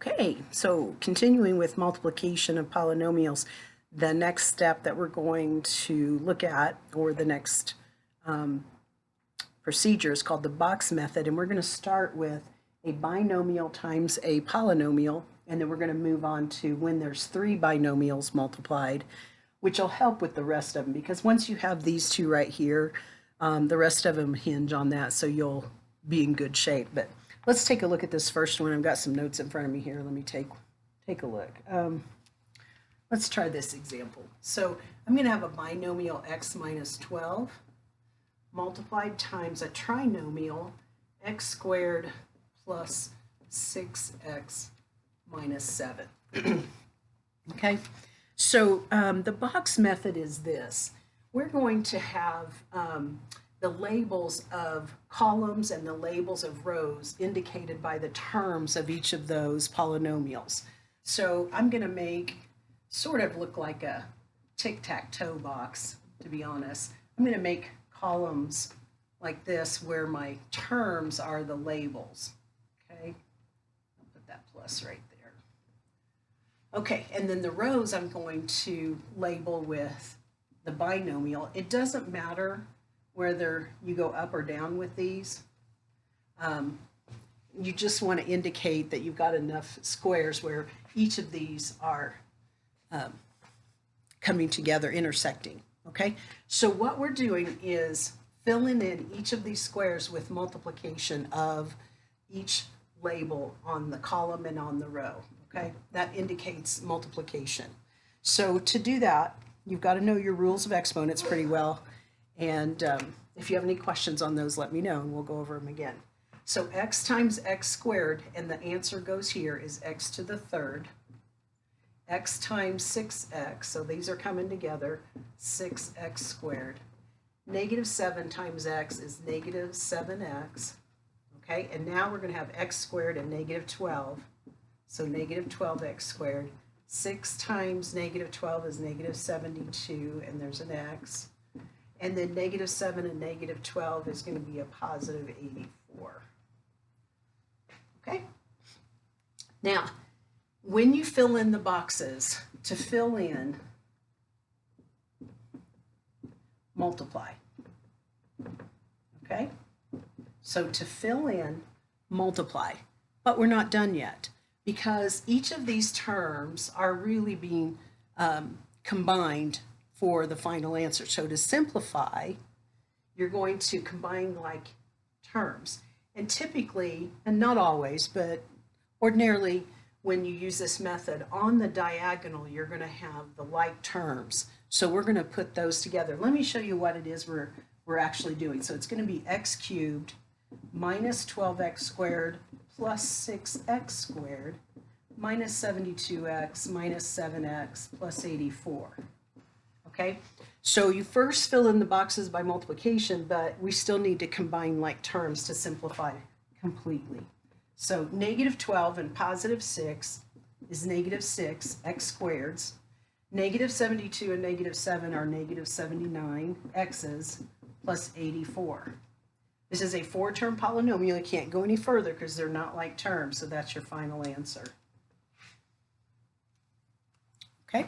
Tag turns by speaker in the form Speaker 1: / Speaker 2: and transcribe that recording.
Speaker 1: Okay, so continuing with multiplication of polynomials, the next step that we're going to look at, or the next procedure, is called the box method, and we're going to start with a binomial times a polynomial, and then we're going to move on to when there's three binomials multiplied, which will help with the rest of them, because once you have these two right here, the rest of them hinge on that, so you'll be in good shape. But let's take a look at this first one. I've got some notes in front of me here. Let me take a look. Let's try this example. So I'm going to have a binomial x minus 12 multiplied times a trinomial x squared plus 6x minus 7. Okay, so the box method is this. We're going to have the labels of columns and the labels of rows indicated by the terms of each of those polynomials. So I'm going to make sort of look like a tic-tac-toe box, to be honest. I'm going to make columns like this where my terms are the labels. Okay, I'll put that plus right there. Okay, and then the rows I'm going to label with the binomial. It doesn't matter whether you go up or down with these. You just want to indicate that you've got enough squares where each of these are coming together, intersecting. Okay, so what we're doing is filling in each of these squares with multiplication of each label on the column and on the row. Okay, that indicates multiplication. So to do that, you've got to know your rules of exponents pretty well. And if you have any questions on those, let me know and we'll go over them again. So x times x squared, and the answer goes here, is x to the third. X times 6x, so these are coming together, 6x squared. Negative 7 times x is negative 7x. Okay, and now we're going to have x squared and negative 12. So negative 12x squared. 6 times negative 12 is negative 72, and there's an x. And then negative 7 and negative 12 is going to be a positive 84. Okay? Now, when you fill in the boxes, to fill in, multiply. Okay? So to fill in, multiply. But we're not done yet, because each of these terms are really being combined for the final answer. So to simplify, you're going to combine like terms. And typically, and not always, but ordinarily, when you use this method, on the diagonal, you're going to have the like terms. So we're going to put those together. Let me show you what it is we're actually doing. So it's going to be x cubed minus 12x squared plus 6x squared minus 72x minus 7x plus 84. Okay, so you first fill in the boxes by multiplication, but we still need to combine like terms to simplify completely. So negative 12 and positive 6 is negative 6 x squareds. Negative 72 and negative 7 are negative 79 x's plus 84. This is a four-term polynomial. You can't go any further because they're not like terms, so that's your final answer. Okay.